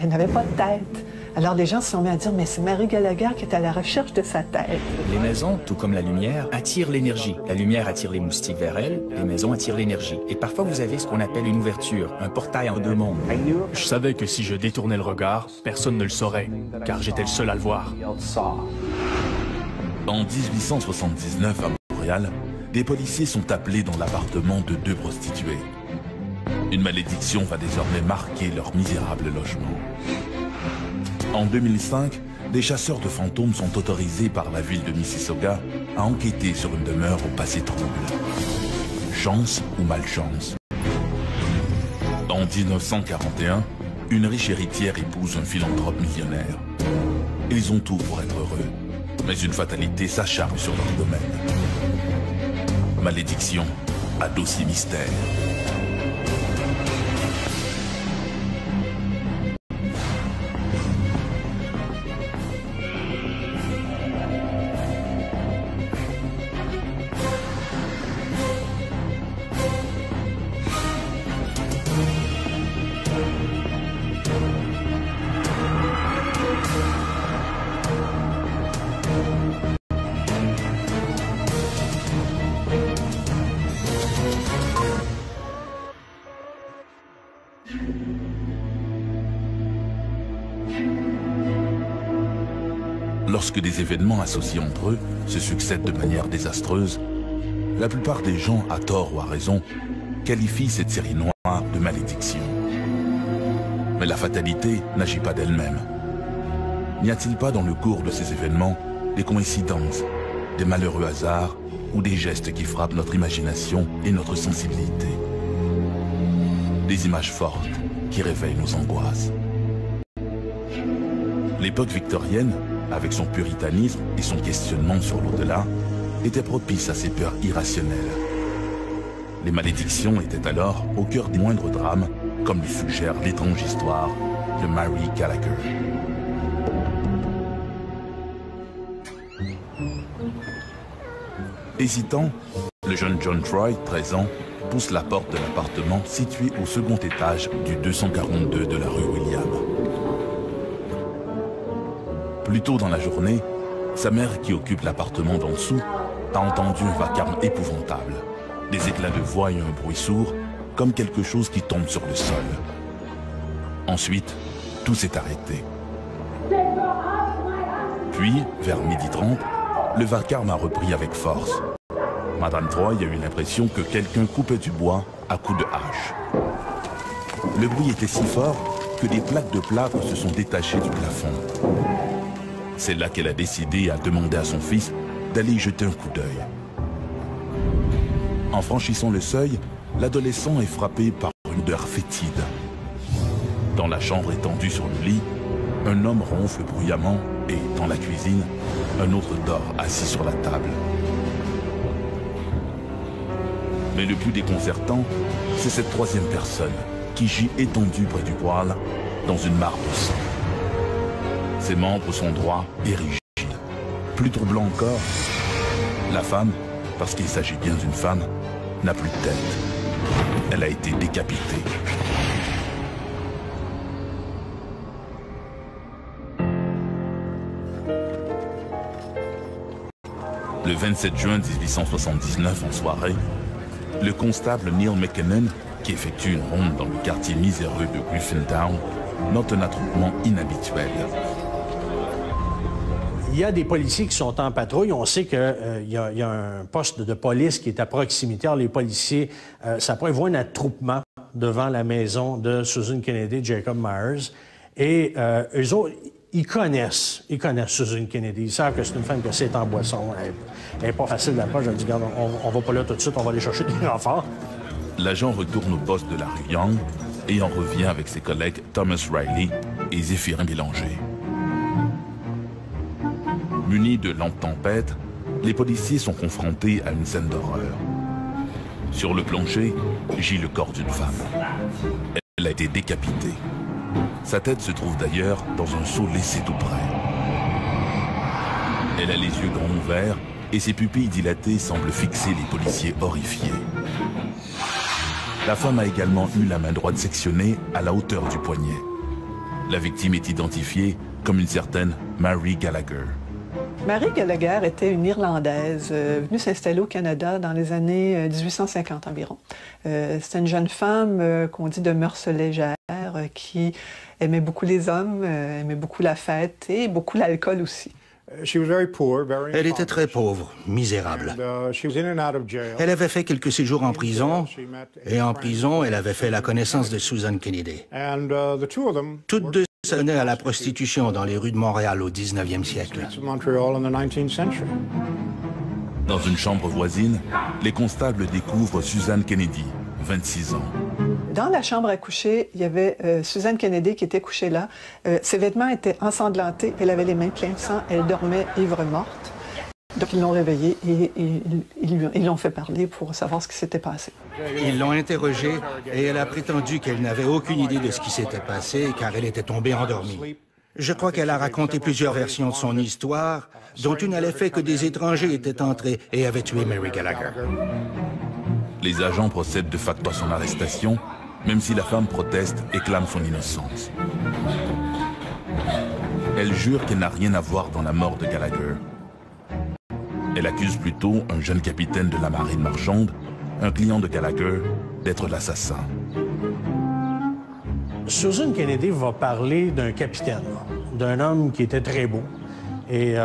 Elle n'avait pas de tête. Alors les gens se sont mis à dire, mais c'est Mary Gallagher qui est à la recherche de sa tête. Les maisons, tout comme la lumière, attirent l'énergie. La lumière attire les moustiques vers elle, les maisons attirent l'énergie. Et parfois vous avez ce qu'on appelle une ouverture, un portail en deux mondes. Je savais que si je détournais le regard, personne ne le saurait, car j'étais le seul à le voir. En 1879, à Montréal, des policiers sont appelés dans l'appartement de deux prostituées. Une malédiction va désormais marquer leur misérable logement. En 2005, des chasseurs de fantômes sont autorisés par la ville de Mississauga à enquêter sur une demeure au passé trouble. Chance ou malchance? En 1941, une riche héritière épouse un philanthrope millionnaire. Ils ont tout pour être heureux, mais une fatalité s'acharne sur leur domaine. Malédiction à dossier mystère. Lorsque des événements associés entre eux se succèdent de manière désastreuse, la plupart des gens, à tort ou à raison, qualifient cette série noire de malédiction. Mais la fatalité n'agit pas d'elle-même. N'y a-t-il pas dans le cours de ces événements des coïncidences, des malheureux hasards ou des gestes qui frappent notre imagination et notre sensibilité? Des images fortes qui réveillent nos angoisses. L'époque victorienne, avec son puritanisme et son questionnement sur l'au-delà, était propice à ces peurs irrationnelles. Les malédictions étaient alors au cœur des moindres drames, comme le suggère l'étrange histoire de Mary Gallagher. Hésitant, le jeune John Troy, 13 ans, pousse la porte de l'appartement situé au second étage du 242 de la rue William. Plus tôt dans la journée, sa mère, qui occupe l'appartement d'en dessous, a entendu un vacarme épouvantable, des éclats de voix et un bruit sourd, comme quelque chose qui tombe sur le sol. Ensuite, tout s'est arrêté. Puis, vers 12h30, le vacarme a repris avec force. Madame Troy a eu l'impression que quelqu'un coupait du bois à coups de hache. Le bruit était si fort que des plaques de plâtre se sont détachées du plafond. C'est là qu'elle a décidé à demander à son fils d'aller y jeter un coup d'œil. En franchissant le seuil, l'adolescent est frappé par une odeur fétide. Dans la chambre étendue sur le lit, un homme ronfle bruyamment et, dans la cuisine, un autre dort assis sur la table. Mais le plus déconcertant, c'est cette troisième personne qui gît étendue près du poêle dans une mare de sang. Ses membres sont droits et rigides. Plus troublant encore, la femme, parce qu'il s'agit bien d'une femme, n'a plus de tête. Elle a été décapitée. Le 27 juin 1879, en soirée, le constable Neil McKinnon, qui effectue une ronde dans le quartier miséreux de Griffintown, note un attroupement inhabituel. Il y a des policiers qui sont en patrouille. On sait qu'il y a un poste de police qui est à proximité. Alors, les policiers, ça prévoit un attroupement devant la maison de Susan Kennedy, Jacob Myers. Et eux autres, ils connaissent Susan Kennedy. Ils savent que c'est une femme qui est en boisson. Elle n'est pas facile d'approche. Elle dit, regarde, on va pas là tout de suite, on va aller chercher des renforts. L'agent retourne au poste de la rue Young et en revient avec ses collègues Thomas Riley et Zéphirin Bélanger. Munis de lampes tempête, les policiers sont confrontés à une scène d'horreur. Sur le plancher, gît le corps d'une femme. Elle a été décapitée. Sa tête se trouve d'ailleurs dans un seau laissé tout près. Elle a les yeux grands ouverts et ses pupilles dilatées semblent fixer les policiers horrifiés. La femme a également eu la main droite sectionnée à la hauteur du poignet. La victime est identifiée comme une certaine Mary Gallagher. Mary Gallagher était une Irlandaise venue s'installer au Canada dans les années 1850 environ. C'était une jeune femme qu'on dit de mœurs légères qui aimait beaucoup les hommes, aimait beaucoup la fête et beaucoup l'alcool aussi. Elle était très pauvre, misérable. Elle avait fait quelques séjours en prison, et en prison, elle avait fait la connaissance de Susan Kennedy. Toutes deux s'adonnaient à la prostitution dans les rues de Montréal au 19e siècle. Dans une chambre voisine, les constables découvrent Susan Kennedy, 26 ans. Dans la chambre à coucher, il y avait Susan Kennedy qui était couchée là. Ses vêtements étaient ensanglantés, elle avait les mains pleines de sang, elle dormait ivre morte. Donc ils l'ont réveillée et ils l'ont fait parler pour savoir ce qui s'était passé. Ils l'ont interrogée et elle a prétendu qu'elle n'avait aucune idée de ce qui s'était passé car elle était tombée endormie. Je crois qu'elle a raconté plusieurs versions de son histoire, dont une à l'effet que des étrangers étaient entrés et avaient tué Mary Gallagher. Les agents procèdent de facto à son arrestation, même si la femme proteste et clame son innocence. Elle jure qu'elle n'a rien à voir dans la mort de Gallagher. Elle accuse plutôt un jeune capitaine de la marine marchande, un client de Gallagher, d'être l'assassin. Susan Kennedy va parler d'un capitaine, d'un homme qui était très beau. Et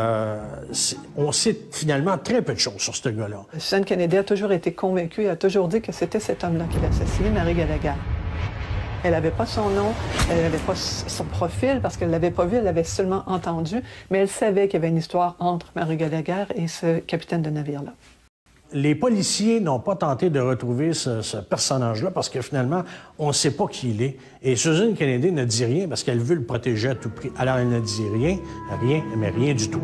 on sait finalement très peu de choses sur ce gars-là. Susan Kennedy a toujours été convaincue, elle a toujours dit que c'était cet homme-là qui l'a assassiné, Mary Gallagher. Elle n'avait pas son nom, elle n'avait pas son profil parce qu'elle ne l'avait pas vu, elle l'avait seulement entendu, mais elle savait qu'il y avait une histoire entre Mary Gallagher et ce capitaine de navire-là. Les policiers n'ont pas tenté de retrouver ce personnage-là parce que finalement, on ne sait pas qui il est. Et Susan Kennedy ne dit rien parce qu'elle veut le protéger à tout prix. Alors elle ne dit rien, mais rien du tout.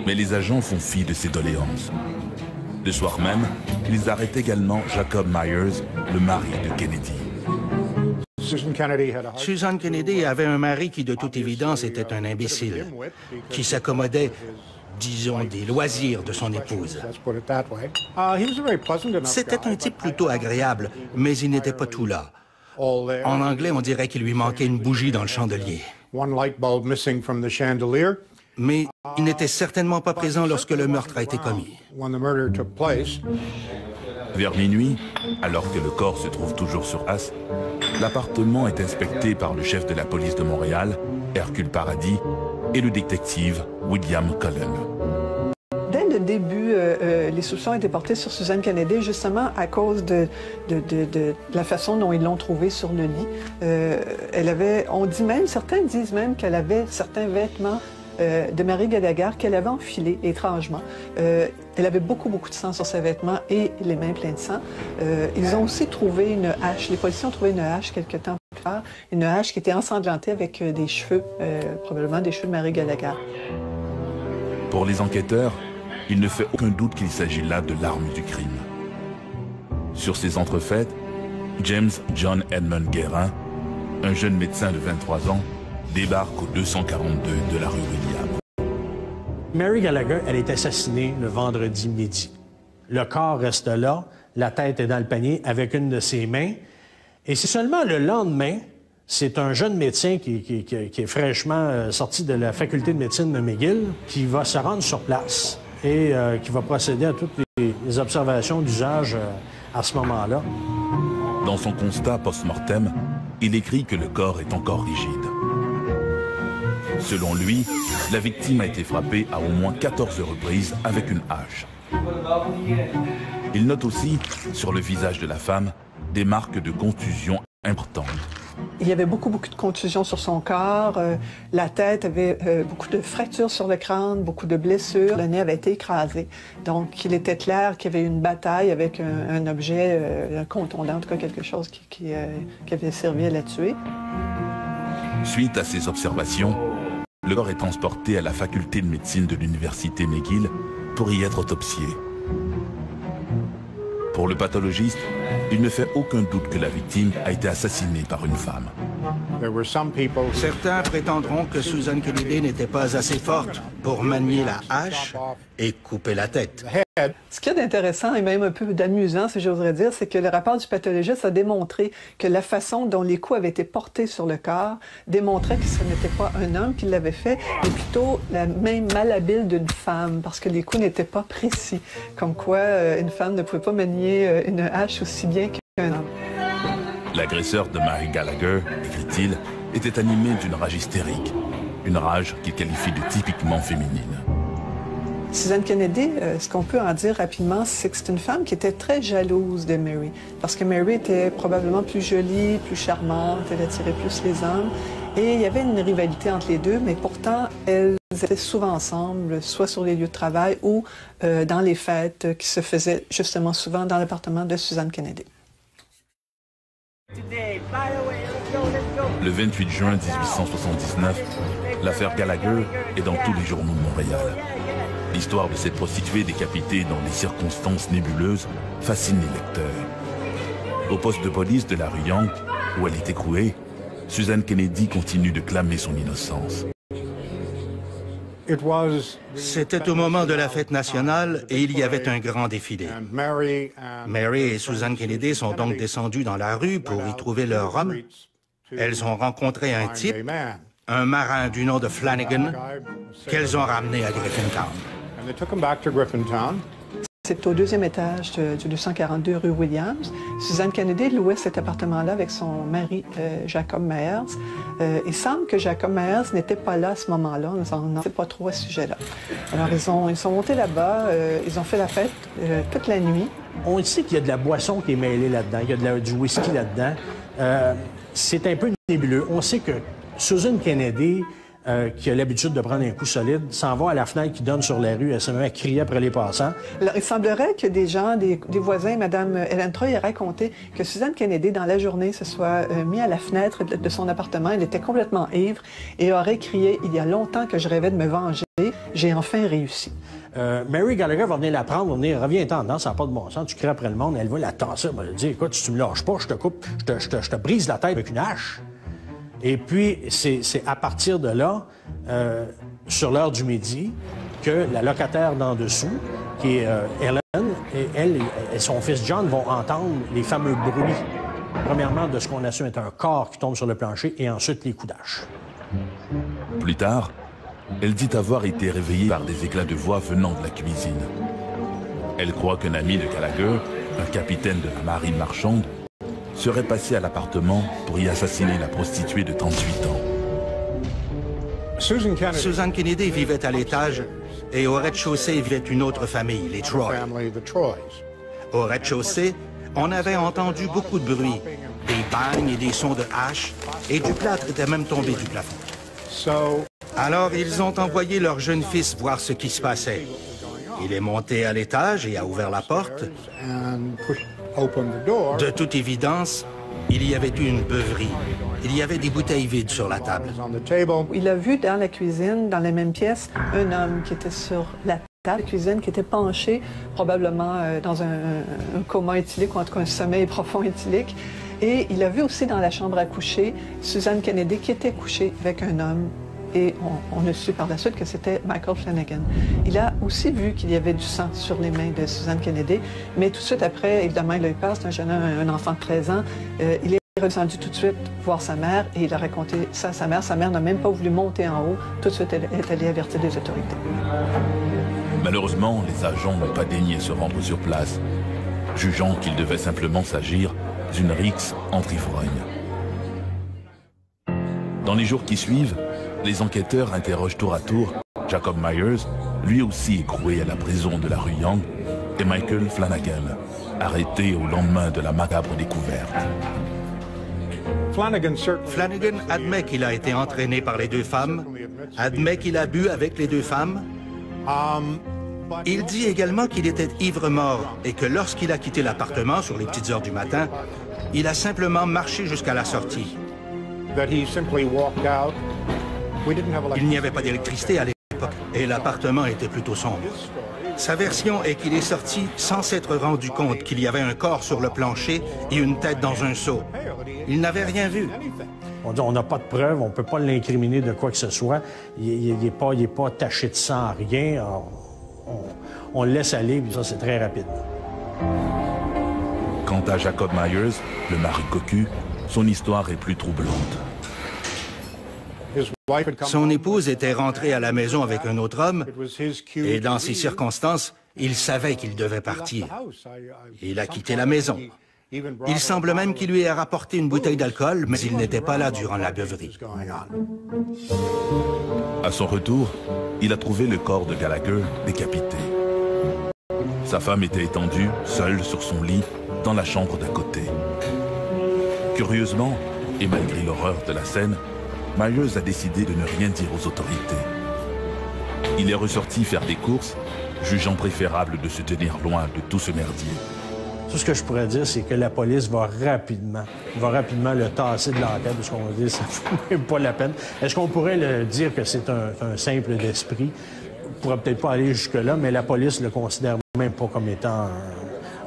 Mais les agents font fi de ces doléances. Le soir même, ils arrêtent également Jacob Myers, le mari de Kennedy. Susan Kennedy avait un mari qui, de toute évidence, était un imbécile, qui s'accommodait, disons, des loisirs de son épouse. C'était un type plutôt agréable, mais il n'était pas tout là. En anglais, on dirait qu'il lui manquait une bougie dans le chandelier. Mais il n'était certainement pas présent lorsque le meurtre a été commis. Vers minuit, alors que le corps se trouve toujours sur place, l'appartement est inspecté par le chef de la police de Montréal, Hercule Paradis, et le détective William Cullen. Dès le début, les soupçons étaient portés sur Susan Kennedy, justement à cause de la façon dont ils l'ont trouvée sur le lit. Certains disent même qu'elle avait certains vêtements de Mary Gallagher qu'elle avait enfilés étrangement. Elle avait beaucoup de sang sur ses vêtements et les mains pleines de sang. Ils ont aussi trouvé une hache. Les policiers ont trouvé une hache quelque temps plus tard. Une hache qui était ensanglantée avec des cheveux, probablement des cheveux de Mary Gallagher. Pour les enquêteurs, il ne fait aucun doute qu'il s'agit là de l'arme du crime. Sur ces entrefaites, James John Edmund Guérin, un jeune médecin de 23 ans, débarque au 242 de la rue William. Mary Gallagher, elle est assassinée le vendredi midi. Le corps reste là, la tête est dans le panier avec une de ses mains. Et c'est seulement le lendemain, c'est un jeune médecin qui est fraîchement sorti de la faculté de médecine de McGill qui va se rendre sur place et qui va procéder à toutes les observations d'usage à ce moment-là. Dans son constat post-mortem, il écrit que le corps est encore rigide. Selon lui, la victime a été frappée à au moins 14 reprises avec une hache. Il note aussi, sur le visage de la femme, des marques de contusion importantes. Il y avait beaucoup de contusions sur son corps. La tête avait beaucoup de fractures sur le crâne, beaucoup de blessures. Le nez avait été écrasé. Donc, il était clair qu'il y avait eu une bataille avec un objet, un contondant, en tout cas quelque chose qui avait servi à la tuer. Suite à ces observations, le corps est transporté à la faculté de médecine de l'université McGill pour y être autopsié. Pour le pathologiste, il ne fait aucun doute que la victime a été assassinée par une femme. Certains prétendront que Susan Kennedy n'était pas assez forte pour manier la hache et couper la tête. Ce qu'il y a d'intéressant et même un peu d'amusant, si j'oserais dire, c'est que le rapport du pathologiste a démontré que la façon dont les coups avaient été portés sur le corps démontrait que ce n'était pas un homme qui l'avait fait, mais plutôt la main malhabile d'une femme, parce que les coups n'étaient pas précis. Comme quoi, une femme ne pouvait pas manier une hache aussi bien qu'un homme. L'agresseur de Mary Gallagher, écrit-il, était animé d'une rage hystérique. Une rage qu'il qualifie de typiquement féminine. Susan Kennedy, ce qu'on peut en dire rapidement, c'est que c'est une femme qui était très jalouse de Mary. Parce que Mary était probablement plus jolie, plus charmante, elle attirait plus les hommes. Et il y avait une rivalité entre les deux, mais pourtant, elles étaient souvent ensemble, soit sur les lieux de travail ou dans les fêtes qui se faisaient justement souvent dans l'appartement de Susan Kennedy. Le 28 juin 1879, l'affaire Gallagher est dans tous les journaux de Montréal. L'histoire de cette prostituée décapitée dans des circonstances nébuleuses fascine les lecteurs. Au poste de police de la rue Yonge, où elle est écrouée, Susan Kennedy continue de clamer son innocence. C'était au moment de la fête nationale et il y avait un grand défilé. Mary et Susan Kennedy sont donc descendues dans la rue pour y trouver leur homme. Elles ont rencontré un type, un marin du nom de Flanagan, qu'elles ont ramené à Griffintown. C'est au deuxième étage du 242 rue Williams. Susan Kennedy louait cet appartement-là avec son mari, Jacob Myers. Il semble que Jacob Myers n'était pas là à ce moment-là. On n'en sait pas trop à ce sujet-là. Alors, ils sont montés là-bas. Ils ont fait la fête toute la nuit. On sait qu'il y a de la boisson qui est mêlée là-dedans. Il y a du whisky là-dedans. C'est un peu nébuleux. On sait que Susan Kennedy, qui a l'habitude de prendre un coup solide, s'en va à la fenêtre qui donne sur la rue. Elle se met à crier après les passants. Alors, il semblerait que des gens, des voisins, Mme Ellen Troy a raconté que Susan Kennedy, dans la journée, se soit mise à la fenêtre de son appartement. Elle était complètement ivre et aurait crié « Il y a longtemps que je rêvais de me venger. J'ai enfin réussi. » Mary Gallagher va venir la prendre, va venir, reviens-t'en dedans, ça n'a pas de bon sens, tu cries après le monde, elle va la tasser, elle va lui dire « Écoute, si tu me lâches pas, je te coupe, je te brise la tête avec une hache. » Et puis, c'est à partir de là, sur l'heure du midi, que la locataire d'en dessous, qui est Ellen, et elle et son fils John vont entendre les fameux bruits. Premièrement, de ce qu'on assume être un corps qui tombe sur le plancher, et ensuite les coups d'hache. Plus tard, elle dit avoir été réveillée par des éclats de voix venant de la cuisine. Elle croit qu'un ami de Gallagher, un capitaine de la marine marchande, serait passé à l'appartement pour y assassiner la prostituée de 38 ans. Susan Kennedy vivait à l'étage et au rez-de-chaussée vivait une autre famille, les Troy. Au rez-de-chaussée, on avait entendu beaucoup de bruit, des bagnes et des sons de hache, et du plâtre était même tombé du plafond. Alors, ils ont envoyé leur jeune fils voir ce qui se passait. Il est monté à l'étage et a ouvert la porte. De toute évidence, il y avait eu une beuverie. Il y avait des bouteilles vides sur la table. Il a vu dans la cuisine, dans la même pièce, un homme qui était sur la table de cuisine, qui était penché, probablement dans un coma éthylique, ou en tout cas un sommeil profond éthylique. Et il a vu aussi dans la chambre à coucher Susan Kennedy qui était couchée avec un homme. Et on a su par la suite que c'était Michael Flanagan. Il a aussi vu qu'il y avait du sang sur les mains de Susan Kennedy, mais tout de suite après, évidemment, il a eu peur, c'est un jeune homme, un enfant de 13 ans. Il est redescendu tout de suite voir sa mère et il a raconté ça à sa mère. Sa mère n'a même pas voulu monter en haut. Tout de suite, elle est allée avertir les autorités. Malheureusement, les agents n'ont pas daigné se rendre sur place, jugeant qu'il devait simplement s'agir d'une rixe entre ivrognes. Dans les jours qui suivent, les enquêteurs interrogent tour à tour Jacob Myers, lui aussi écroué à la prison de la rue Yonge, et Michael Flanagan, arrêté au lendemain de la macabre découverte. Flanagan admet qu'il a été entraîné par les deux femmes, admet qu'il a bu avec les deux femmes. Il dit également qu'il était ivre-mort et que lorsqu'il a quitté l'appartement sur les petites heures du matin, il a simplement marché jusqu'à la sortie. Il n'y avait pas d'électricité à l'époque et l'appartement était plutôt sombre. Sa version est qu'il est sorti sans s'être rendu compte qu'il y avait un corps sur le plancher et une tête dans un seau. Il n'avait rien vu. On dit on n'a pas de preuves, on ne peut pas l'incriminer de quoi que ce soit. Il n'est pas taché de sang, rien. On le laisse aller, puis ça, c'est très rapide. Quant à Jacob Myers, le mari cocu, son histoire est plus troublante. Son épouse était rentrée à la maison avec un autre homme, et dans ces circonstances, il savait qu'il devait partir. Il a quitté la maison. Il semble même qu'il lui ait rapporté une bouteille d'alcool, mais il n'était pas là durant la beuverie. À son retour, il a trouvé le corps de Gallagher décapité. Sa femme était étendue, seule sur son lit, dans la chambre d'à côté. Curieusement, et malgré l'horreur de la scène, Myers a décidé de ne rien dire aux autorités. Il est ressorti faire des courses, jugeant préférable de se tenir loin de tout ce merdier. Tout ce que je pourrais dire, c'est que la police va rapidement le tasser de l'enquête, parce qu'on va dire que ça ne vaut même pas la peine. Est-ce qu'on pourrait dire que c'est un simple d'esprit? On ne pourrait peut-être pas aller jusque-là, mais la police ne le considère même pas comme étant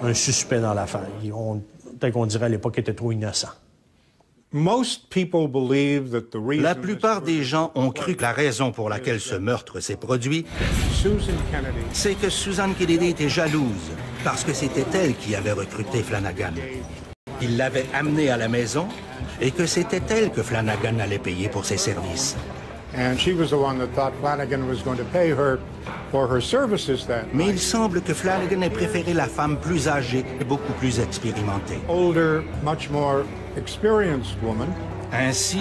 un suspect dans l'affaire. Peut-être qu'on dirait à l'époque qu'il était trop innocent. La plupart des gens ont cru que la raison pour laquelle ce meurtre s'est produit, c'est que Susan Kennedy était jalouse, parce que c'était elle qui avait recruté Flanagan. Il l'avait amenée à la maison et que c'était elle que Flanagan allait payer pour ses services. Mais il semble que Flanagan ait préféré la femme plus âgée et beaucoup plus expérimentée. Ainsi,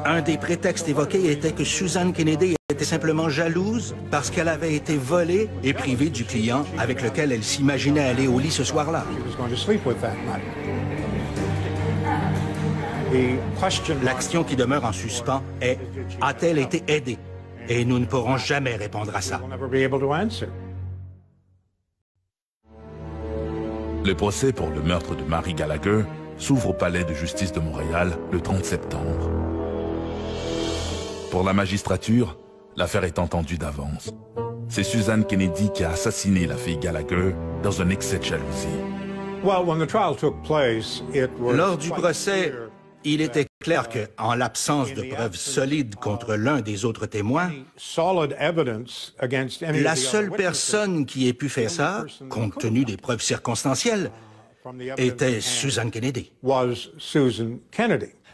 un des prétextes évoqués était que Susan Kennedy était simplement jalouse parce qu'elle avait été volée et privée du client avec lequel elle s'imaginait aller au lit ce soir-là. La question qui demeure en suspens est « a-t-elle été aidée ?» Et nous ne pourrons jamais répondre à ça. Le procès pour le meurtre de Mary Gallagher s'ouvre au Palais de justice de Montréal le 30 septembre. Pour la magistrature, l'affaire est entendue d'avance. C'est Susan Kennedy qui a assassiné la fille Gallagher dans un excès de jalousie. Lors du procès, il était clair qu'en l'absence de preuves solides contre l'un des autres témoins, la seule personne qui ait pu faire ça, compte tenu des preuves circonstancielles, était Susan Kennedy.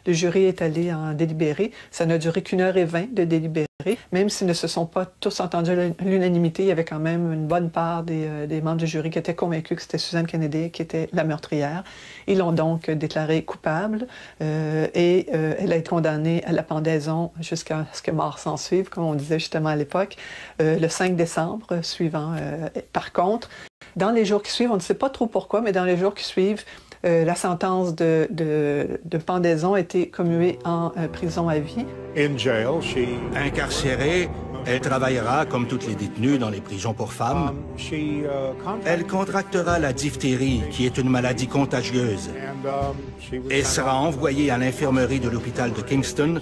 Le jury est allé en délibéré. Ça n'a duré qu'1h20 de délibéré. Même s'ils ne se sont pas tous entendus à l'unanimité, il y avait quand même une bonne part des membres du jury qui étaient convaincus que c'était Susan Kennedy qui était la meurtrière. Ils l'ont donc déclarée coupable et elle a été condamnée à la pendaison jusqu'à ce que mort s'en suive, comme on disait justement à l'époque, le 5 décembre suivant. Par contre, dans les jours qui suivent, on ne sait pas trop pourquoi, mais dans les jours qui suivent, la sentence de pendaison a été commuée en prison à vie. Incarcérée, elle travaillera comme toutes les détenues dans les prisons pour femmes. Elle contractera la diphtérie, qui est une maladie contagieuse, et sera envoyée à l'infirmerie de l'hôpital de Kingston,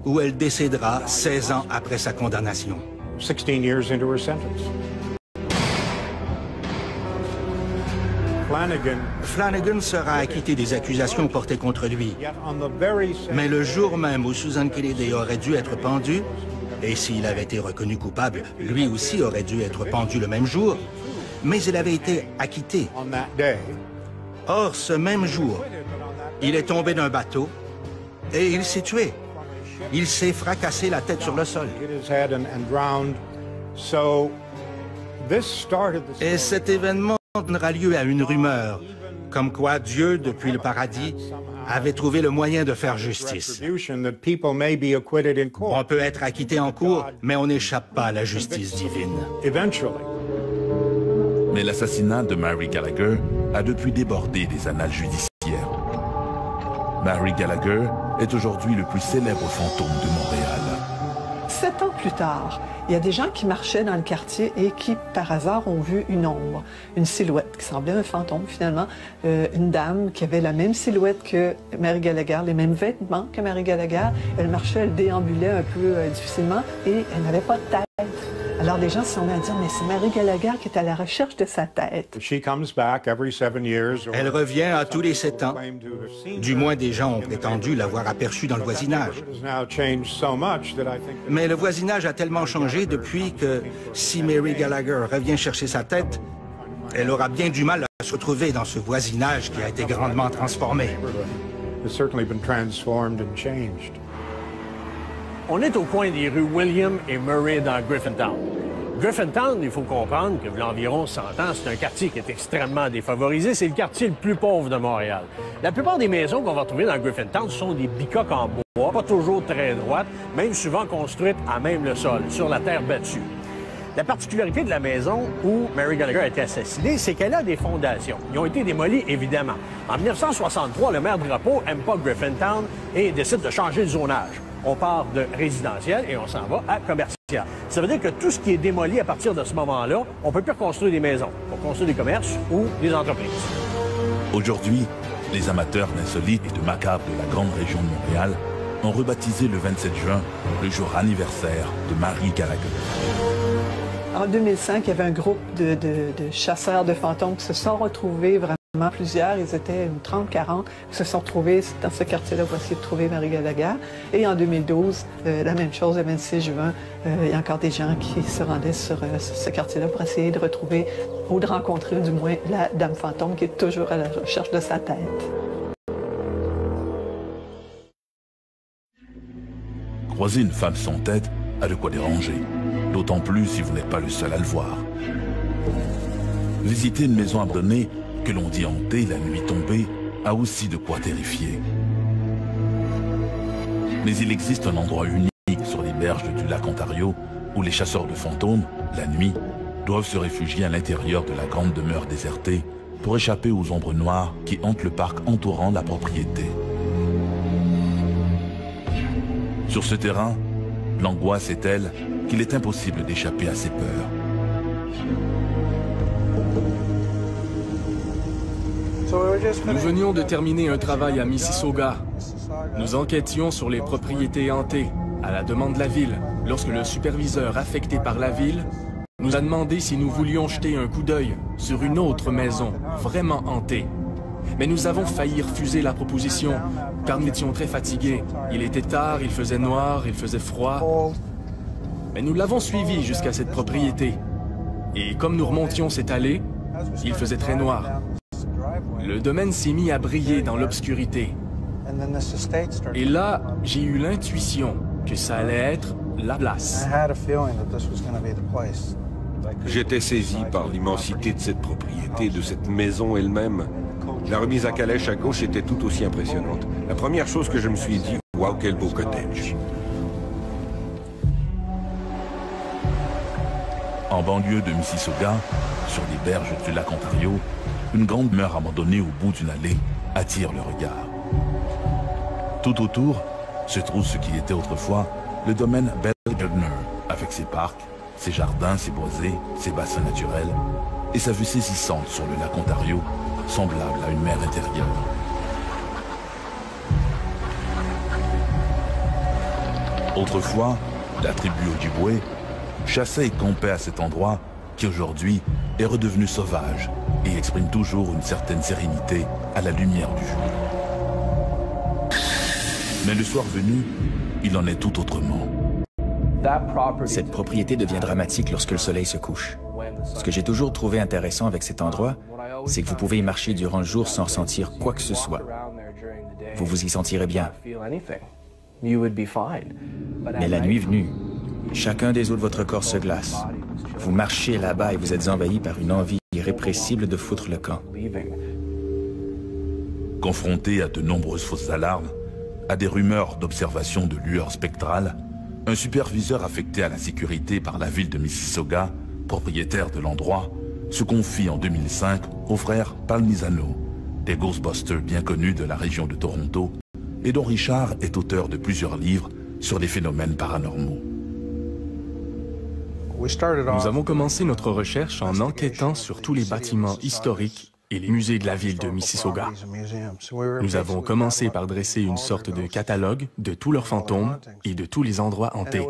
où elle décédera 16 ans après sa condamnation. 16 years into her sentence. Flanagan sera acquitté des accusations portées contre lui. Mais le jour même où Susan Kennedy aurait dû être pendue, et s'il avait été reconnu coupable, lui aussi aurait dû être pendu le même jour, mais il avait été acquitté. Or, ce même jour, il est tombé d'un bateau et il s'est tué. Il s'est fracassé la tête sur le sol. Et cet événement donnera lieu à une rumeur, comme quoi Dieu, depuis le paradis, avait trouvé le moyen de faire justice. On peut être acquitté en cour, mais on n'échappe pas à la justice divine. Mais l'assassinat de Mary Gallagher a depuis débordé des annales judiciaires. Mary Gallagher est aujourd'hui le plus célèbre fantôme de Montréal. 7 ans plus tard, il y a des gens qui marchaient dans le quartier et qui, par hasard, ont vu une ombre, une silhouette qui semblait un fantôme, finalement. Une dame qui avait la même silhouette que Mary Gallagher, les mêmes vêtements que Mary Gallagher. Elle marchait, elle déambulait un peu difficilement et elle n'avait pas de tête. Alors les gens se sont mis à dire, mais c'est Mary Gallagher qui est à la recherche de sa tête. Elle revient à tous les 7 ans. Du moins, des gens ont prétendu l'avoir aperçue dans le voisinage. Mais le voisinage a tellement changé depuis que si Mary Gallagher revient chercher sa tête, elle aura bien du mal à se retrouver dans ce voisinage qui a été grandement transformé. On est au coin des rues William et Murray dans Griffintown. Griffintown, il faut comprendre que, il y a environ 100 ans, c'est un quartier qui est extrêmement défavorisé. C'est le quartier le plus pauvre de Montréal. La plupart des maisons qu'on va trouver dans Griffintown sont des bicoques en bois, pas toujours très droites, même souvent construites à même le sol, sur la terre battue. La particularité de la maison où Mary Gallagher a été assassinée, c'est qu'elle a des fondations. Ils ont été démolis, évidemment. En 1963, le maire Drapeau n'aime pas Griffintown et décide de changer le zonage. On part de résidentiel et on s'en va à commercial. Ça veut dire que tout ce qui est démoli à partir de ce moment-là, on ne peut plus reconstruire des maisons. On peut construire des commerces ou des entreprises. Aujourd'hui, les amateurs d'insolites et de macabre de la grande région de Montréal ont rebaptisé le 27 juin le jour anniversaire de Mary Gallagher. En 2005, il y avait un groupe de chasseurs de fantômes qui se sont retrouvés vraiment plusieurs. Ils étaient 30-40 qui se sont retrouvés dans ce quartier-là pour essayer de trouver Mary Gallagher. Et en 2012, la même chose, le 26 juin, il y a encore des gens qui se rendaient sur ce quartier-là pour essayer de retrouver ou de rencontrer du moins la dame fantôme qui est toujours à la recherche de sa tête. Croiser une femme sans tête a de quoi déranger, d'autant plus si vous n'êtes pas le seul à le voir. Visiter une maison abandonnée que l'on dit hantée la nuit tombée a aussi de quoi terrifier. Mais il existe un endroit unique sur les berges du lac Ontario où les chasseurs de fantômes, la nuit, doivent se réfugier à l'intérieur de la grande demeure désertée pour échapper aux ombres noires qui hantent le parc entourant la propriété. Sur ce terrain, l'angoisse est telle qu'il est impossible d'échapper à ses peurs. Nous venions de terminer un travail à Mississauga. Nous enquêtions sur les propriétés hantées, à la demande de la ville, lorsque le superviseur affecté par la ville nous a demandé si nous voulions jeter un coup d'œil sur une autre maison, vraiment hantée. Mais nous avons failli refuser la proposition, car nous étions très fatigués. Il était tard, il faisait noir, il faisait froid. Mais nous l'avons suivi jusqu'à cette propriété. Et comme nous remontions cette allée, il faisait très noir. Le domaine s'est mis à briller dans l'obscurité. Et là, j'ai eu l'intuition que ça allait être la place. J'étais saisi par l'immensité de cette propriété, de cette maison elle-même. La remise à calèche à gauche était tout aussi impressionnante. La première chose que je me suis dit, waouh, quel beau cottage. En banlieue de Mississauga, sur les berges du lac Ontario, une grande demeure abandonnée au bout d'une allée attire le regard. Tout autour se trouve ce qui était autrefois le domaine Bell-Gardner, avec ses parcs, ses jardins, ses boisés, ses bassins naturels et sa vue saisissante sur le lac Ontario, semblable à une mer intérieure. Autrefois, la tribu Ojibwe chassait et campait à cet endroit qui aujourd'hui est redevenu sauvage et exprime toujours une certaine sérénité à la lumière du jour. Mais le soir venu, il en est tout autrement. Cette propriété devient dramatique lorsque le soleil se couche. Ce que j'ai toujours trouvé intéressant avec cet endroit, c'est que vous pouvez y marcher durant le jour sans ressentir quoi que ce soit. Vous vous y sentirez bien. Mais la nuit venue, chacun des os de votre corps se glace. Vous marchez là-bas et vous êtes envahi par une envie irrépressible de foutre le camp. Confronté à de nombreuses fausses alarmes, à des rumeurs d'observation de lueurs spectrales, un superviseur affecté à la sécurité par la ville de Mississauga, propriétaire de l'endroit, se confie en 2005 au frère Palmisano, des Ghostbusters bien connus de la région de Toronto, et dont Richard est auteur de plusieurs livres sur les phénomènes paranormaux. Nous avons commencé notre recherche en enquêtant sur tous les bâtiments historiques et les musées de la ville de Mississauga. Nous avons commencé par dresser une sorte de catalogue de tous leurs fantômes et de tous les endroits hantés.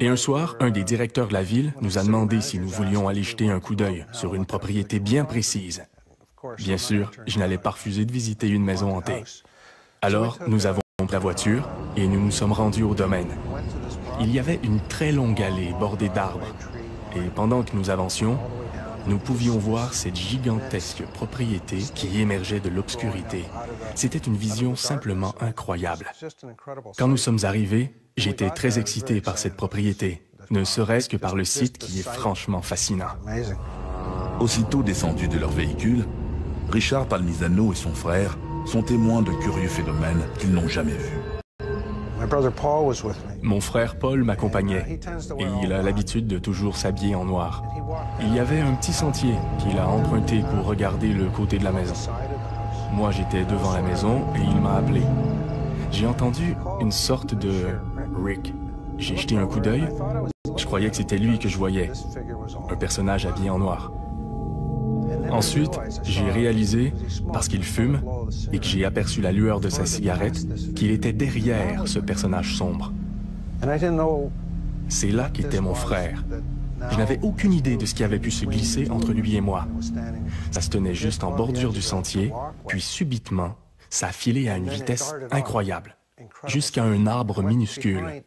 Et un soir, un des directeurs de la ville nous a demandé si nous voulions aller jeter un coup d'œil sur une propriété bien précise. Bien sûr, je n'allais pas refuser de visiter une maison hantée. Alors, nous avons pris la voiture et nous nous sommes rendus au domaine. Il y avait une très longue allée bordée d'arbres. Et pendant que nous avancions, nous pouvions voir cette gigantesque propriété qui émergeait de l'obscurité. C'était une vision simplement incroyable. Quand nous sommes arrivés, j'étais très excité par cette propriété, ne serait-ce que par le site qui est franchement fascinant. Aussitôt descendus de leur véhicule, Richard Palmisano et son frère sont témoins de curieux phénomènes qu'ils n'ont jamais vus. Mon frère Paul m'accompagnait et il a l'habitude de toujours s'habiller en noir. Il y avait un petit sentier qu'il a emprunté pour regarder le côté de la maison. Moi, j'étais devant la maison et il m'a appelé. J'ai entendu une sorte de « Rick ». J'ai jeté un coup d'œil. Je croyais que c'était lui que je voyais, un personnage habillé en noir. Ensuite, j'ai réalisé, parce qu'il fume, et que j'ai aperçu la lueur de sa cigarette, qu'il était derrière ce personnage sombre. C'est là qu'était mon frère. Je n'avais aucune idée de ce qui avait pu se glisser entre lui et moi. Ça se tenait juste en bordure du sentier, puis subitement, ça a filé à une vitesse incroyable, jusqu'à un arbre minuscule,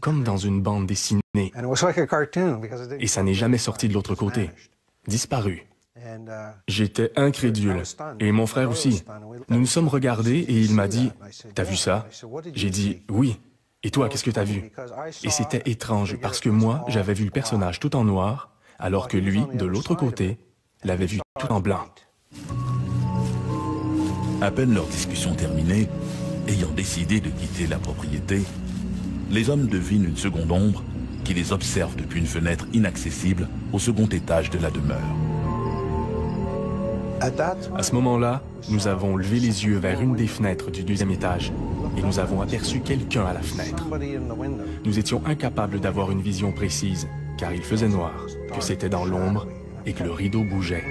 comme dans une bande dessinée. Et ça n'est jamais sorti de l'autre côté, disparu. J'étais incrédule, et mon frère aussi. Nous nous sommes regardés et il m'a dit « T'as vu ça ?» J'ai dit « Oui. Et toi, qu'est-ce que t'as vu ?» Et c'était étrange, parce que moi, j'avais vu le personnage tout en noir, alors que lui, de l'autre côté, l'avait vu tout en blanc. À peine leur discussion terminée, ayant décidé de quitter la propriété, les hommes devinent une seconde ombre qui les observe depuis une fenêtre inaccessible au second étage de la demeure. À ce moment-là, nous avons levé les yeux vers une des fenêtres du deuxième étage et nous avons aperçu quelqu'un à la fenêtre. Nous étions incapables d'avoir une vision précise, car il faisait noir, que c'était dans l'ombre et que le rideau bougeait.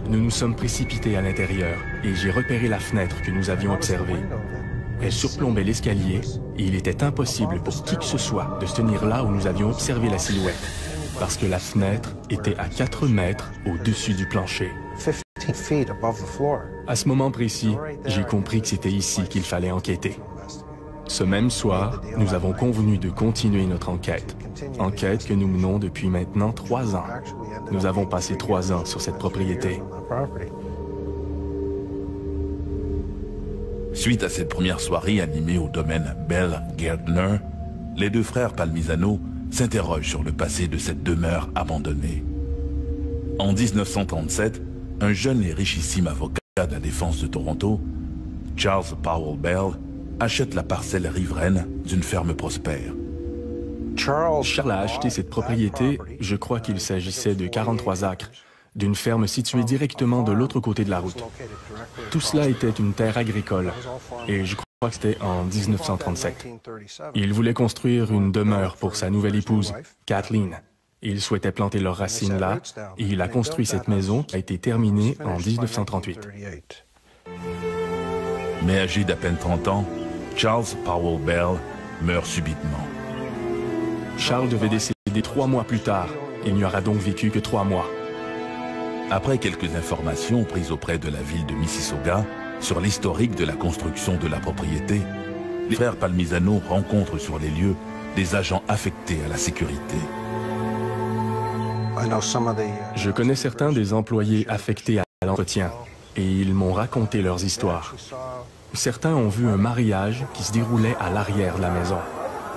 Nous nous sommes précipités à l'intérieur et j'ai repéré la fenêtre que nous avions observée. Elle surplombait l'escalier et il était impossible pour qui que ce soit de se tenir là où nous avions observé la silhouette, parce que la fenêtre était à 4 mètres au-dessus du plancher. À ce moment précis, j'ai compris que c'était ici qu'il fallait enquêter. Ce même soir, nous avons convenu de continuer notre enquête. Enquête que nous menons depuis maintenant 3 ans. Nous avons passé 3 ans sur cette propriété. Suite à cette première soirée animée au domaine Bell Gardner, les deux frères Palmisano s'interrogent sur le passé de cette demeure abandonnée. En 1937, un jeune et richissime avocat de la défense de Toronto, Charles Powell Bell, achète la parcelle riveraine d'une ferme prospère. Charles a acheté cette propriété, je crois qu'il s'agissait de 43 acres, d'une ferme située directement de l'autre côté de la route. Tout cela était une terre agricole, et je crois que c'était en 1937. Il voulait construire une demeure pour sa nouvelle épouse, Kathleen. Il souhaitait planter leurs racines là, et il a construit cette maison qui a été terminée en 1938. Mais âgé d'à peine 30 ans, Charles Powell Bell meurt subitement. Charles devait décéder 3 mois plus tard. Il n'y aura donc vécu que 3 mois. Après quelques informations prises auprès de la ville de Mississauga sur l'historique de la construction de la propriété, les frères Palmisano rencontrent sur les lieux des agents affectés à la sécurité. Je connais certains des employés affectés à l'entretien et ils m'ont raconté leurs histoires. Certains ont vu un mariage qui se déroulait à l'arrière de la maison.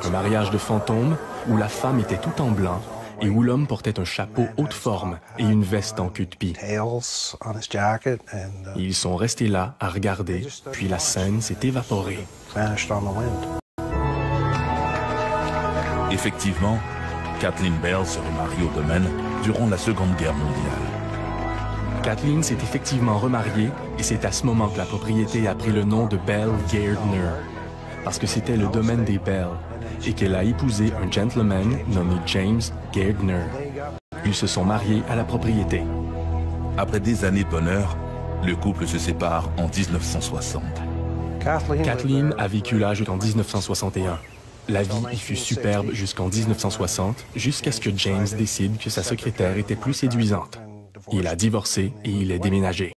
Un mariage de fantômes où la femme était tout en blanc et où l'homme portait un chapeau haute forme et une veste en cul de pie. Ils sont restés là à regarder, puis la scène s'est évaporée. Effectivement, Kathleen Bell se remarie au domaine durant la Seconde Guerre mondiale. Kathleen s'est effectivement remariée et c'est à ce moment que la propriété a pris le nom de Bell Gardner. parce que c'était le domaine des Bell et qu'elle a épousé un gentleman nommé James Gardner. Ils se sont mariés à la propriété. Après des années de bonheur, le couple se sépare en 1960. Kathleen a vécu là jusqu'en 1961. La vie y fut superbe jusqu'en 1960, jusqu'à ce que James décide que sa secrétaire était plus séduisante. Il a divorcé et il est déménagé.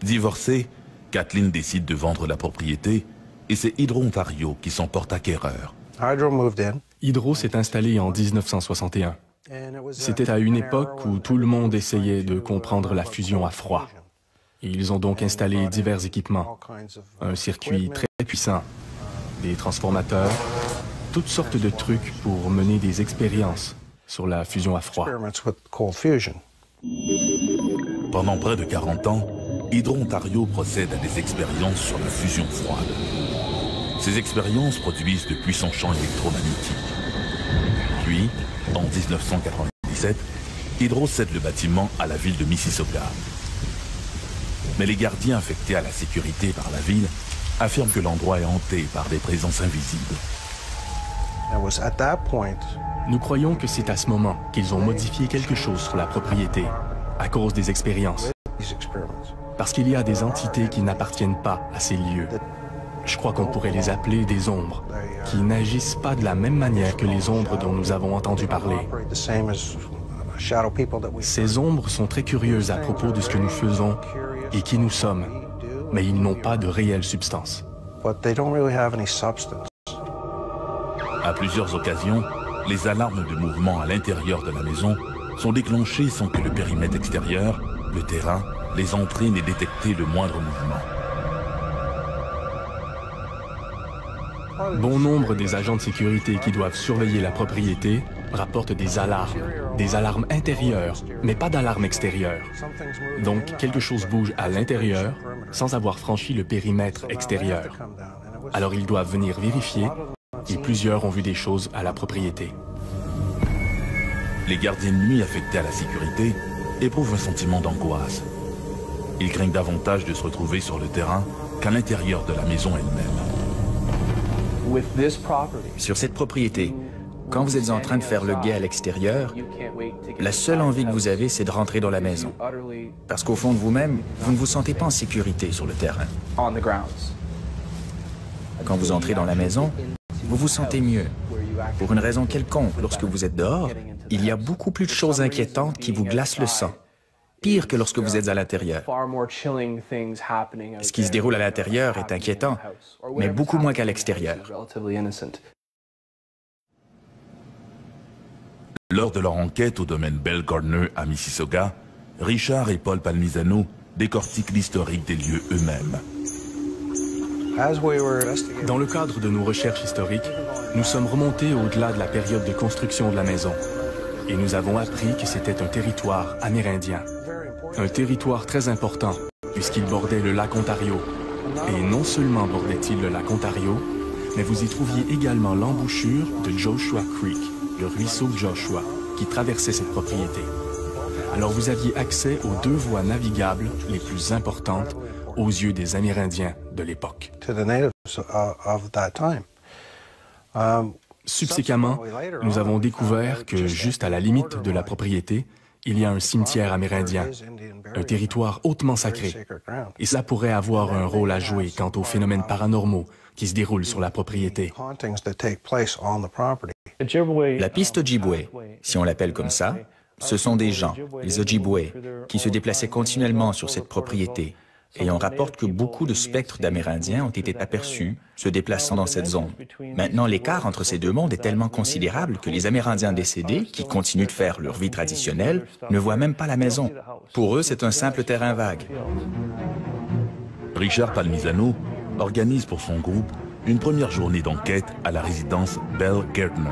Divorcée, Kathleen décide de vendre la propriété et c'est Hydro-Ontario qui s'en porte acquéreur. Hydro s'est installé en 1961. C'était à une époque où tout le monde essayait de comprendre la fusion à froid. Ils ont donc installé divers équipements, un circuit très puissant, des transformateurs, toutes sortes de trucs pour mener des expériences sur la fusion à froid. Pendant près de 40 ans, Hydro-Ontario procède à des expériences sur la fusion froide. Ces expériences produisent de puissants champs électromagnétiques. Puis, en 1997, Hydro cède le bâtiment à la ville de Mississauga. Mais les gardiens affectés à la sécurité par la ville affirment que l'endroit est hanté par des présences invisibles. Nous croyons que c'est à ce moment qu'ils ont modifié quelque chose sur la propriété, à cause des expériences. Parce qu'il y a des entités qui n'appartiennent pas à ces lieux. Je crois qu'on pourrait les appeler des ombres, qui n'agissent pas de la même manière que les ombres dont nous avons entendu parler. Ces ombres sont très curieuses à propos de ce que nous faisons et qui nous sommes, mais ils n'ont pas de réelle substance. À plusieurs occasions, les alarmes de mouvement à l'intérieur de la maison sont déclenchées sans que le périmètre extérieur, le terrain, les entrées n'aient détecté le moindre mouvement. Bon nombre des agents de sécurité qui doivent surveiller la propriété rapportent des alarmes intérieures, mais pas d'alarme extérieure. Donc, quelque chose bouge à l'intérieur sans avoir franchi le périmètre extérieur. Alors, ils doivent venir vérifier et plusieurs ont vu des choses à la propriété. Les gardiens de nuit affectés à la sécurité éprouvent un sentiment d'angoisse. Ils craignent davantage de se retrouver sur le terrain qu'à l'intérieur de la maison elle-même. Sur cette propriété, quand vous êtes en train de faire le guet à l'extérieur, la seule envie que vous avez, c'est de rentrer dans la maison. Parce qu'au fond de vous-même, vous ne vous sentez pas en sécurité sur le terrain. Quand vous entrez dans la maison, vous vous sentez mieux. Pour une raison quelconque, lorsque vous êtes dehors, il y a beaucoup plus de choses inquiétantes qui vous glacent le sang. Pire que lorsque vous êtes à l'intérieur. Ce qui se déroule à l'intérieur est inquiétant, mais beaucoup moins qu'à l'extérieur. Lors de leur enquête au domaine Bell Gardner à Mississauga, Richard et Paul Palmisano décortiquent l'historique des lieux eux-mêmes. Dans le cadre de nos recherches historiques, nous sommes remontés au-delà de la période de construction de la maison. Et nous avons appris que c'était un territoire amérindien. Un territoire très important, puisqu'il bordait le lac Ontario. Et non seulement bordait-il le lac Ontario, mais vous y trouviez également l'embouchure de Joshua Creek, le ruisseau Joshua, qui traversait cette propriété. Alors vous aviez accès aux deux voies navigables les plus importantes aux yeux des Amérindiens de l'époque. Subséquemment, nous avons découvert que juste à la limite de la propriété, il y a un cimetière amérindien, un territoire hautement sacré. Et cela pourrait avoir un rôle à jouer quant aux phénomènes paranormaux qui se déroulent sur la propriété. La piste Ojibwe, si on l'appelle comme ça, ce sont des gens, les Ojibwe, qui se déplaçaient continuellement sur cette propriété. Et on rapporte que beaucoup de spectres d'Amérindiens ont été aperçus se déplaçant dans cette zone. Maintenant, l'écart entre ces deux mondes est tellement considérable que les Amérindiens décédés, qui continuent de faire leur vie traditionnelle, ne voient même pas la maison. Pour eux, c'est un simple terrain vague. Richard Palmisano organise pour son groupe une première journée d'enquête à la résidence Bell Gardner.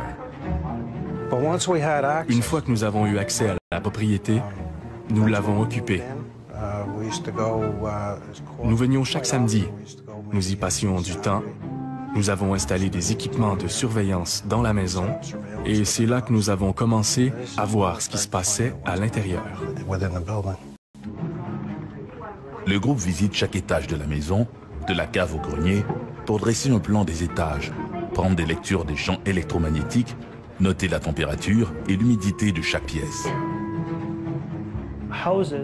Une fois que nous avons eu accès à la propriété, nous l'avons occupée. Nous venions chaque samedi. Nous y passions du temps. Nous avons installé des équipements de surveillance dans la maison et c'est là que nous avons commencé à voir ce qui se passait à l'intérieur. Le groupe visite chaque étage de la maison, de la cave au grenier, pour dresser un plan des étages, prendre des lectures des champs électromagnétiques, noter la température et l'humidité de chaque pièce.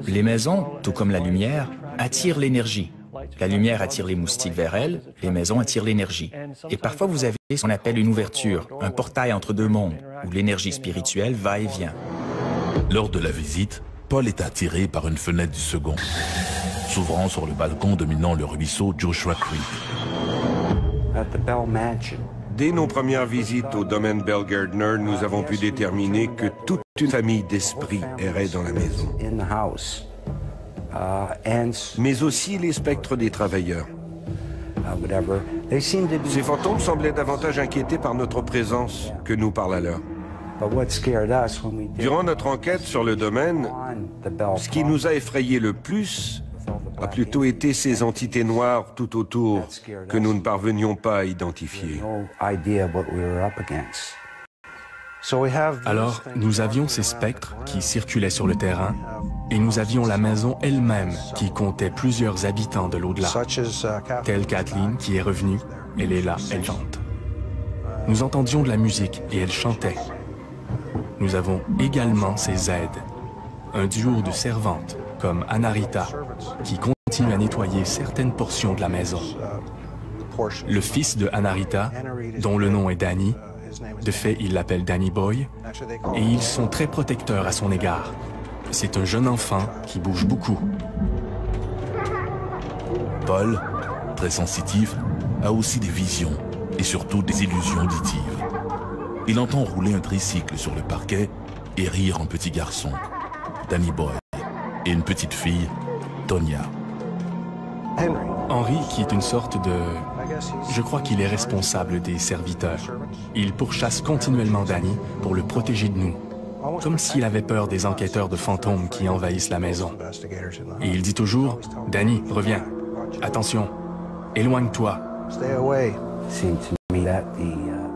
Les maisons, tout comme la lumière, attirent l'énergie. La lumière attire les moustiques vers elle, les maisons attirent l'énergie. Et parfois vous avez ce qu'on appelle une ouverture, un portail entre deux mondes, où l'énergie spirituelle va et vient. Lors de la visite, Paul est attiré par une fenêtre du second, s'ouvrant sur le balcon dominant le ruisseau Joshua Creek. Dès nos premières visites au domaine Bell Gardner, nous avons pu déterminer que toute une famille d'esprits errait dans la maison. Mais aussi les spectres des travailleurs. Ces fantômes semblaient davantage inquiétés par notre présence que nous par la leur. Durant notre enquête sur le domaine, ce qui nous a effrayé le plus a plutôt été ces entités noires tout autour que nous ne parvenions pas à identifier. Alors, nous avions ces spectres qui circulaient sur le terrain et nous avions la maison elle-même qui comptait plusieurs habitants de l'au-delà. Telle Kathleen qui est revenue, elle est là, elle chante. Nous entendions de la musique et elle chantait. Nous avons également ses aides, un duo de servantes comme Anarita qui continue à nettoyer certaines portions de la maison. Le fils de Anarita, dont le nom est Danny, de fait il l'appelle Danny Boy, et ils sont très protecteurs à son égard. C'est un jeune enfant qui bouge beaucoup. Paul, très sensitif, a aussi des visions et surtout des illusions auditives. Il entend rouler un tricycle sur le parquet et rire un petit garçon, Danny Boy, et une petite fille, Tonya. Henry, qui est une sorte de... Je crois qu'il est responsable des serviteurs. Il pourchasse continuellement Danny pour le protéger de nous, comme s'il avait peur des enquêteurs de fantômes qui envahissent la maison. Et il dit toujours, « Danny, reviens. Attention, éloigne-toi. »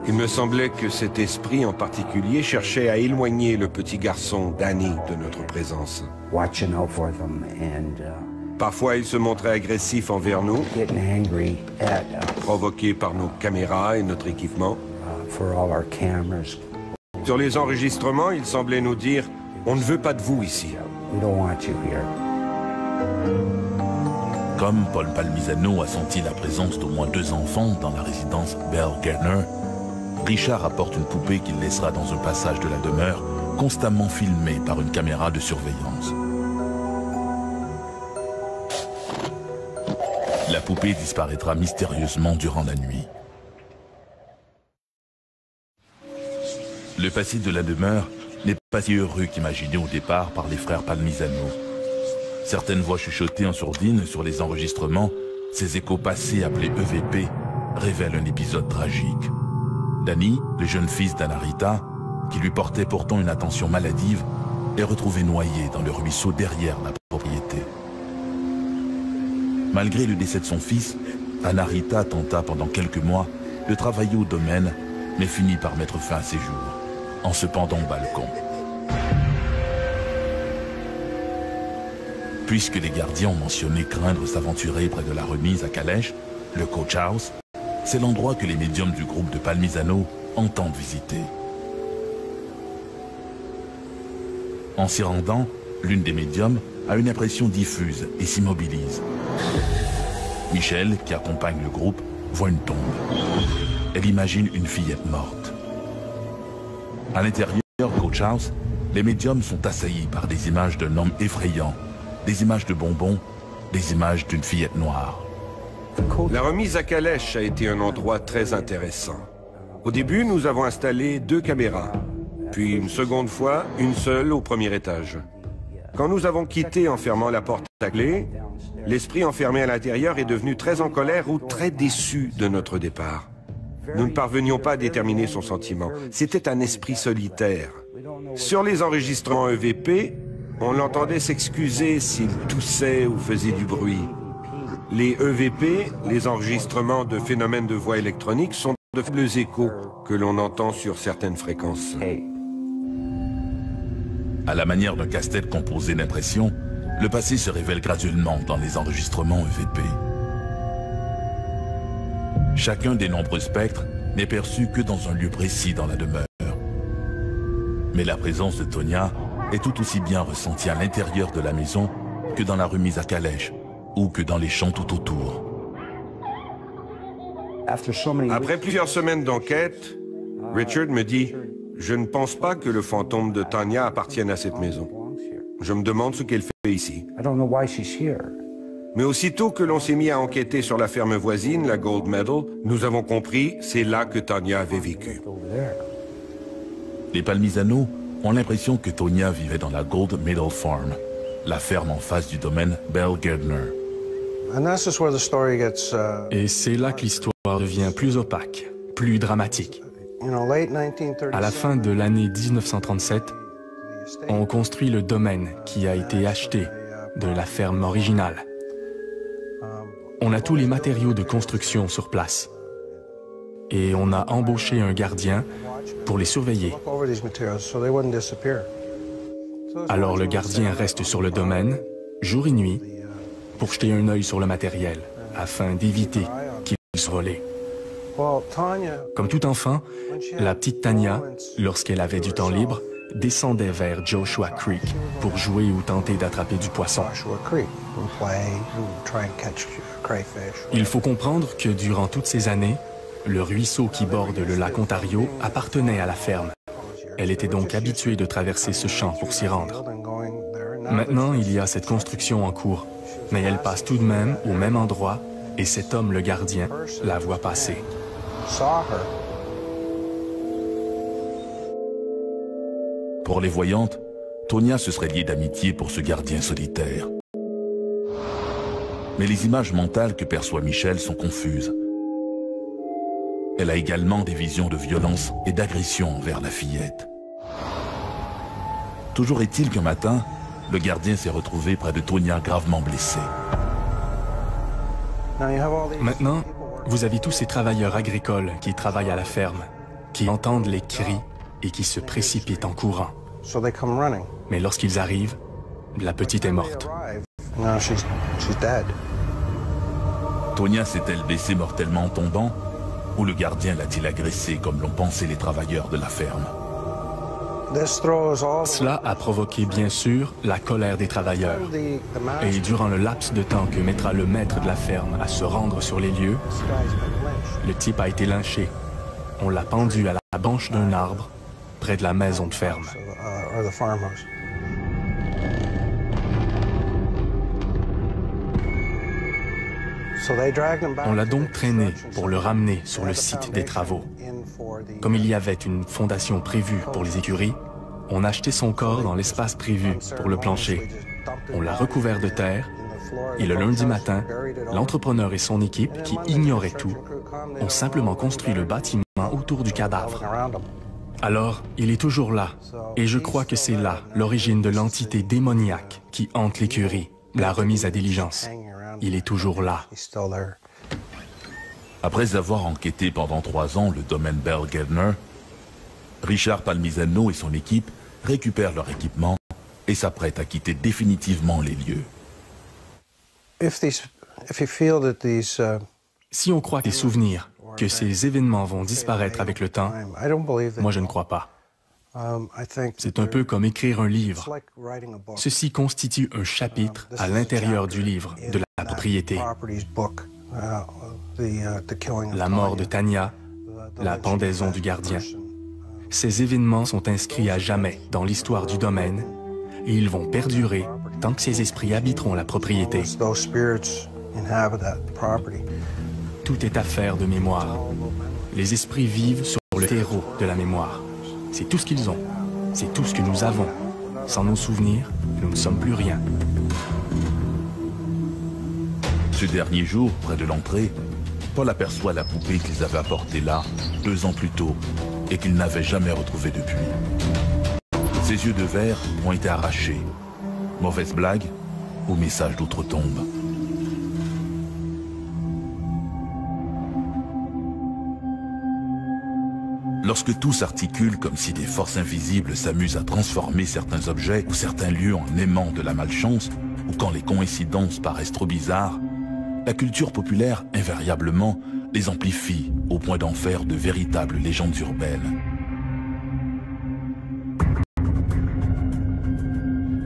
Il me semblait que cet esprit en particulier cherchait à éloigner le petit garçon Danny de notre présence. Parfois, il se montrait agressif envers nous, provoqué par nos caméras et notre équipement. Sur les enregistrements, il semblait nous dire « On ne veut pas de vous ici ». Comme Paul Palmisano a senti la présence d'au moins 2 enfants dans la résidence Bell Gardner, Richard apporte une poupée qu'il laissera dans un passage de la demeure, constamment filmée par une caméra de surveillance. La poupée disparaîtra mystérieusement durant la nuit. Le passé de la demeure n'est pas si heureux qu'imaginé au départ par les frères Palmisano. Certaines voix chuchotées en sourdine sur les enregistrements, ces échos passés appelés EVP, révèlent un épisode tragique. Danny, le jeune fils d'Anarita, qui lui portait pourtant une attention maladive, est retrouvé noyé dans le ruisseau derrière la propriété. Malgré le décès de son fils, Anarita tenta pendant quelques mois de travailler au domaine, mais finit par mettre fin à ses jours, en se pendant au balcon. Puisque les gardiens ont mentionné craindre s'aventurer près de la remise à Calèche, le Coach House, c'est l'endroit que les médiums du groupe de Palmisano entendent visiter. En s'y rendant, l'une des médiums a une impression diffuse et s'immobilise. Michel, qui accompagne le groupe, voit une tombe. Elle imagine une fillette morte. À l'intérieur, Coach House, les médiums sont assaillis par des images d'un homme effrayant, des images de bonbons, des images d'une fillette noire. La remise à Calèche a été un endroit très intéressant. Au début, nous avons installé 2 caméras, puis une seconde fois, une seule au premier étage. Quand nous avons quitté en fermant la porte à clé, l'esprit enfermé à l'intérieur est devenu très en colère ou très déçu de notre départ. Nous ne parvenions pas à déterminer son sentiment. C'était un esprit solitaire. Sur les enregistrements EVP, on l'entendait s'excuser s'il toussait ou faisait du bruit. Les EVP, les enregistrements de phénomènes de voix électroniques, sont de faibles échos que l'on entend sur certaines fréquences. À la manière d'un casse-tête composé d'impressions, le passé se révèle graduellement dans les enregistrements EVP. Chacun des nombreux spectres n'est perçu que dans un lieu précis dans la demeure. Mais la présence de Tonya est tout aussi bien ressentie à l'intérieur de la maison que dans la remise à calèche ou que dans les champs tout autour. Après plusieurs semaines d'enquête, Richard me dit « Je ne pense pas que le fantôme de Tonya appartienne à cette maison. Je me demande ce qu'elle fait ici. » Mais aussitôt que l'on s'est mis à enquêter sur la ferme voisine, la Gold Medal, nous avons compris, c'est là que Tonya avait vécu. Les Palmisano ont l'impression que Tonya vivait dans la Gold Medal Farm, la ferme en face du domaine Belle Gardner. Et c'est là que l'histoire devient plus opaque, plus dramatique. À la fin de l'année 1937, on construit le domaine qui a été acheté de la ferme originale. On a tous les matériaux de construction sur place. Et on a embauché un gardien pour les surveiller. Alors le gardien reste sur le domaine, jour et nuit, pour jeter un œil sur le matériel, afin d'éviter qu'il se volait. Comme tout enfant, la petite Tanya, lorsqu'elle avait du temps libre, descendait vers Joshua Creek pour jouer ou tenter d'attraper du poisson. Il faut comprendre que durant toutes ces années, le ruisseau qui borde le lac Ontario appartenait à la ferme. Elle était donc habituée de traverser ce champ pour s'y rendre. Maintenant, il y a cette construction en cours, mais elle passe tout de même au même endroit et cet homme, le gardien, la voit passer. Pour les voyantes, Tonya se serait liée d'amitié pour ce gardien solitaire. Mais les images mentales que perçoit Michel sont confuses. Elle a également des visions de violence et d'agression envers la fillette. Toujours est-il qu'un matin, le gardien s'est retrouvé près de Tonya gravement blessée. Maintenant, vous avez tous ces travailleurs agricoles qui travaillent à la ferme, qui entendent les cris et qui se précipitent en courant. Mais lorsqu'ils arrivent, la petite est morte. Tonya s'est-elle blessée mortellement en tombant? Ou le gardien l'a-t-il agressée comme l'ont pensé les travailleurs de la ferme? Cela a provoqué bien sûr la colère des travailleurs. Et durant le laps de temps que mettra le maître de la ferme à se rendre sur les lieux, le type a été lynché. On l'a pendu à la branche d'un arbre près de la maison de ferme. On l'a donc traîné pour le ramener sur le site des travaux. Comme il y avait une fondation prévue pour les écuries, on a acheté son corps dans l'espace prévu pour le plancher. On l'a recouvert de terre et le lundi matin, l'entrepreneur et son équipe, qui ignoraient tout, ont simplement construit le bâtiment autour du cadavre. Alors, il est toujours là, et je crois que c'est là l'origine de l'entité démoniaque qui hante l'écurie, la remise à diligence. Il est toujours là. Après avoir enquêté pendant 3 ans le domaine Belle Gardner, Richard Palmisano et son équipe récupèrent leur équipement et s'apprêtent à quitter définitivement les lieux. Si on croit que les souvenirs, que ces événements vont disparaître avec le temps, moi je ne crois pas. C'est un peu comme écrire un livre. Ceci constitue un chapitre à l'intérieur du livre de la propriété. La mort de Tanya, la pendaison du gardien. Ces événements sont inscrits à jamais dans l'histoire du domaine et ils vont perdurer tant que ces esprits habiteront la propriété. Tout est affaire de mémoire. Les esprits vivent sur le terreau de la mémoire. C'est tout ce qu'ils ont. C'est tout ce que nous avons. Sans nos souvenirs, nous ne sommes plus rien. Ce dernier jour, près de l'entrée, Paul aperçoit la poupée qu'ils avaient apportée là 2 ans plus tôt et qu'ils n'avaient jamais retrouvée depuis. Ses yeux de verre ont été arrachés. Mauvaise blague ou message d'outre-tombe. Lorsque tout s'articule comme si des forces invisibles s'amusent à transformer certains objets ou certains lieux en aimants de la malchance, ou quand les coïncidences paraissent trop bizarres, la culture populaire, invariablement, les amplifie au point d'en faire de véritables légendes urbaines.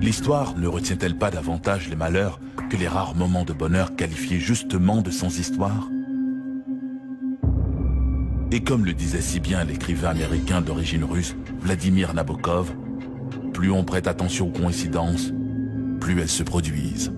L'histoire ne retient-elle pas davantage les malheurs que les rares moments de bonheur qualifiés justement de sans histoire? Et comme le disait si bien l'écrivain américain d'origine russe Vladimir Nabokov, plus on prête attention aux coïncidences, plus elles se produisent.